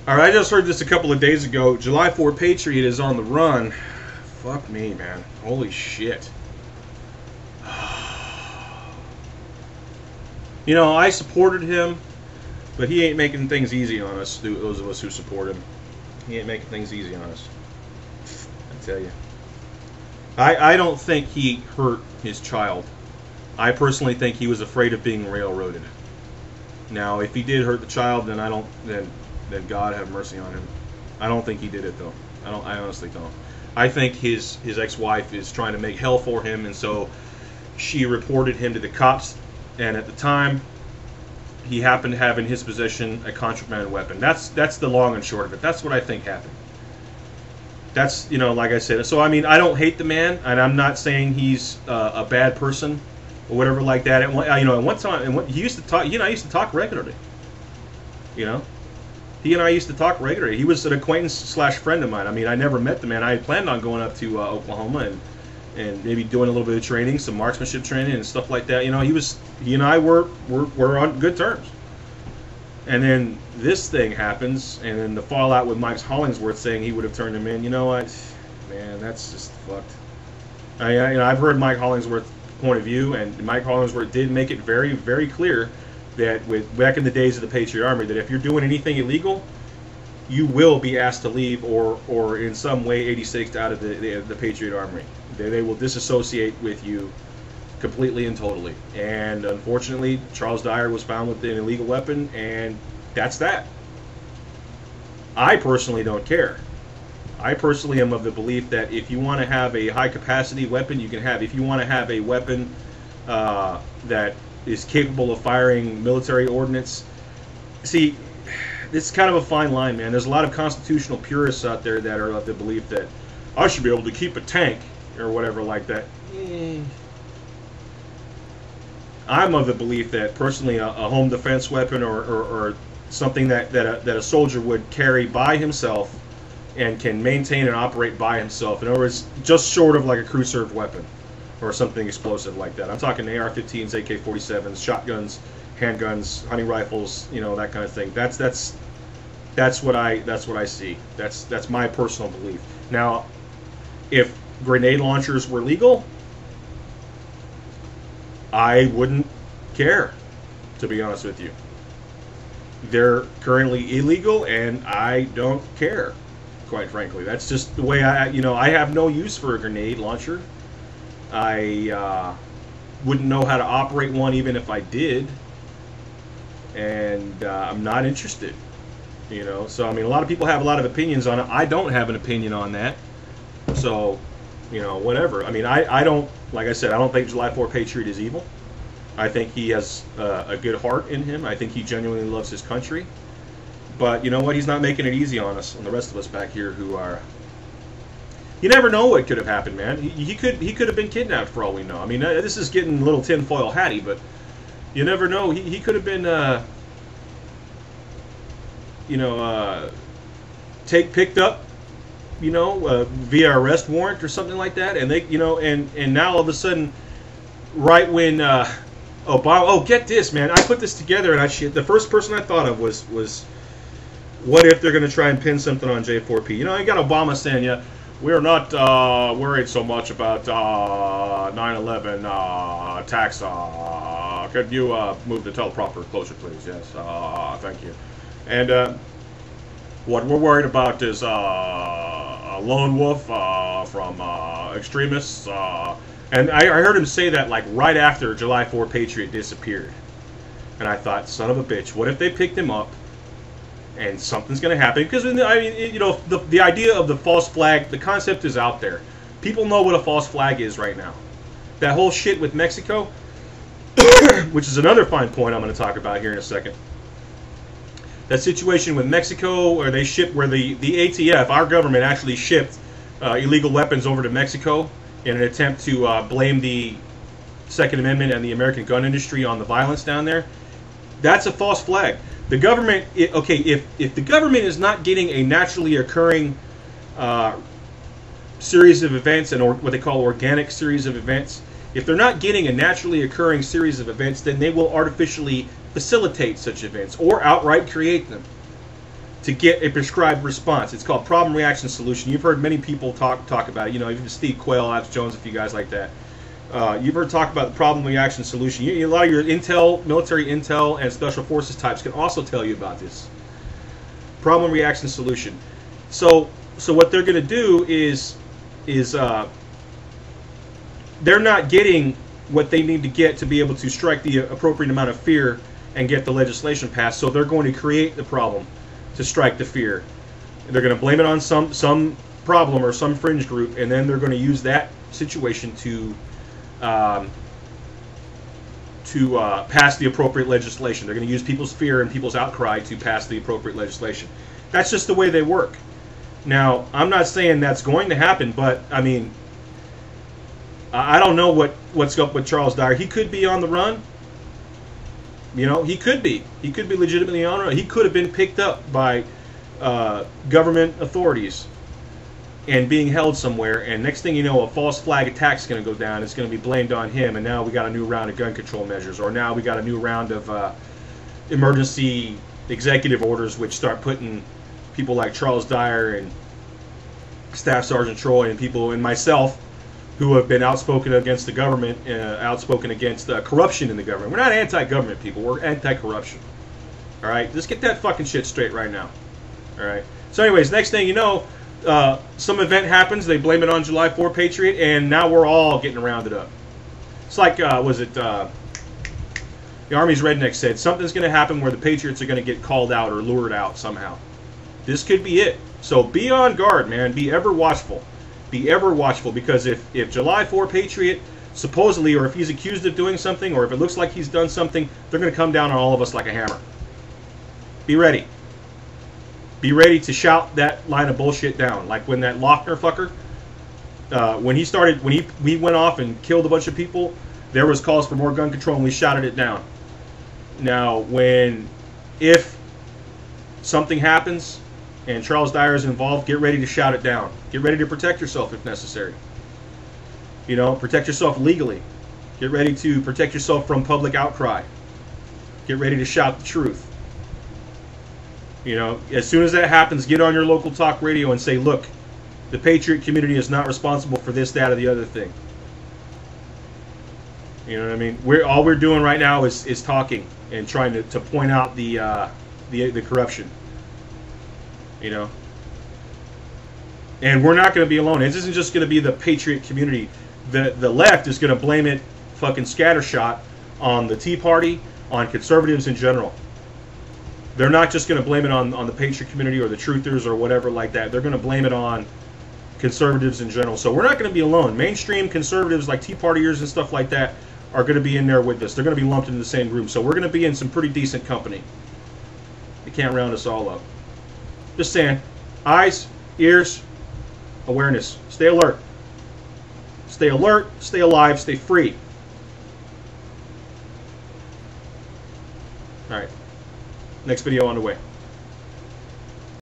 All right, I just heard this a couple of days ago. July 4 Patriot is on the run. Fuck me, man. Holy shit. You know, I supported him, but he ain't making things easy on us, those of us who support him. He ain't making things easy on us. I tell you. I don't think he hurt his child. I personally think he was afraid of being railroaded. Now, if he did hurt the child, then then God have mercy on him. I don't think he did it though. I honestly don't. I think his ex-wife is trying to make hell for him, and so she reported him to the cops. And at the time, he happened to have in his possession a contraband weapon. That's the long and short of it. That's what I think happened. That's, you know, like I said. So I mean, I don't hate the man, and I'm not saying he's a bad person or whatever like that. At one time, he used to talk. He and I used to talk regularly. You know, he and I used to talk regularly. He was an acquaintance / friend of mine. I mean, I never met the man. I had planned on going up to Oklahoma and maybe doing a little bit of training, some marksmanship training and stuff like that. You know, he and I were on good terms. And then this thing happens, and then the fallout with Mike Hollingsworth saying he would have turned him in. You know what, man, that's just fucked. I've heard Mike Hollingsworth's point of view, and Mike Hollingsworth did make it very, very clear that back in the days of the Patriot Army, that if you're doing anything illegal, you will be asked to leave or in some way 86'd out of the Patriot Army. They will disassociate with you completely and totally. And unfortunately, Charles Dyer was found with an illegal weapon, and that's that. I personally don't care. I personally am of the belief that if you want to have a high capacity weapon, you can have. If you want to have a weapon that is capable of firing military ordnance, see, it's kind of a fine line, man. There's a lot of constitutional purists out there that are of the belief that I should be able to keep a tank or whatever like that. I'm of the belief that personally a home defense weapon or something that a soldier would carry by himself and can maintain and operate by himself. In other words, just short of like a crew served weapon or something explosive like that. I'm talking AR-15s, AK-47s, shotguns, handguns, hunting rifles, you know, that kind of thing. That's what I see. That's my personal belief. Now, if grenade launchers were legal, I wouldn't care, to be honest with you. They're currently illegal, and I don't care, quite frankly. That's just the way I have no use for a grenade launcher. I wouldn't know how to operate one even if I did, and I'm not interested. You know, so I mean, a lot of people have a lot of opinions on it. I don't have an opinion on that. So, you know, whatever. I mean, I don't, like I said, I don't think July 4 Patriot is evil. I think he has a good heart in him. I think he genuinely loves his country. But you know what? He's not making it easy on us, on the rest of us back here who are. You never know what could have happened, man. He could have been kidnapped for all we know. I mean, this is getting a little tinfoil hatty, but you never know. He could have been, picked up, you know, via arrest warrant or something like that, and they, you know, and now all of a sudden, right when Obama, oh, get this, man, I put this together, and the first person I thought of was what if they're going to try and pin something on J4P? You know, you got Obama saying, yeah, we're not worried so much about 9/11 attacks. Could you move the teleprompter closer, please? Yes, thank you. And what we're worried about is a lone wolf from extremists. And I heard him say that like right after July 4 Patriot disappeared. And I thought, son of a bitch, what if they picked him up and something's going to happen? Because, I mean, you know, the idea of the false flag, the concept is out there. People know what a false flag is right now. That whole shit with Mexico, which is another fine point I'm going to talk about here in a second. That situation with Mexico, where they shipped, where the ATF, our government, actually shipped illegal weapons over to Mexico in an attempt to blame the Second Amendment and the American gun industry on the violence down there. That's a false flag. The government, okay, if the government is not getting a naturally occurring series of events, and what they call organic series of events, if they're not getting a naturally occurring series of events, then they will artificially facilitate such events or outright create them. to get a prescribed response. It's called problem, reaction, solution. You've heard many people talk about it. You know, even Steve Quayle, Alex Jones, a few guys like that. You've heard talk about the problem, reaction, solution. A lot of your intel, military intel, and special forces types can also tell you about this. Problem, reaction, solution. So what they're going to do is they're not getting what they need to get to be able to strike the appropriate amount of fear and get the legislation passed. So they're going to create the problem to strike the fear. They're going to blame it on some problem or some fringe group, and then they're going to use that situation to pass the appropriate legislation. They're going to use people's fear and people's outcry to pass the appropriate legislation. That's just the way they work. Now, I'm not saying that's going to happen, but I mean, I don't know what's up with Charles Dyer. He could be on the run. You know, he could be. He could be legitimately on the run. He could have been picked up by government authorities and being held somewhere, and next thing you know, a false flag attack is going to go down. It's going to be blamed on him, and now we got a new round of gun control measures, or now we got a new round of emergency executive orders, which start putting people like Charles Dyer and Staff Sergeant Troy and people and myself who have been outspoken against the government, outspoken against corruption in the government. We're not anti-government people. We're anti-corruption. All right? Let's get that fucking shit straight right now. All right? So anyways, next thing you know, some event happens. They blame it on July 4 Patriot, and now we're all getting rounded up. It's like, was it the Army's redneck said, something's going to happen where the Patriots are going to get called out or lured out somehow. This could be it. So be on guard, man. Be ever watchful. Be ever watchful, because if July 4 Patriot supposedly, or if he's accused of doing something, or if it looks like he's done something, they're going to come down on all of us like a hammer. Be ready. Be ready to shout that line of bullshit down. Like when that Lochner fucker, when he went off and killed a bunch of people, there was calls for more gun control, and we shouted it down. Now, if something happens and Charles Dyer is involved, get ready to shout it down. Get ready to protect yourself if necessary. You know, protect yourself legally. Get ready to protect yourself from public outcry. Get ready to shout the truth. You know, as soon as that happens, get on your local talk radio and say, look, the Patriot community is not responsible for this, that, or the other thing. You know what I mean? All we're doing right now is talking and trying to point out the corruption. You know, and we're not going to be alone. This isn't just going to be the Patriot community. The left is going to blame it fucking scattershot on the Tea Party, on conservatives in general. They're not just going to blame it on the Patriot community or the truthers or whatever like that. They're going to blame it on conservatives in general. So we're not going to be alone. Mainstream conservatives like Tea Partiers and stuff like that are going to be in there with us. They're going to be lumped into the same group. So we're going to be in some pretty decent company. They can't round us all up. Just saying. Eyes, ears, awareness. Stay alert. Stay alert, stay alive, stay free. Alright. Next video on the way.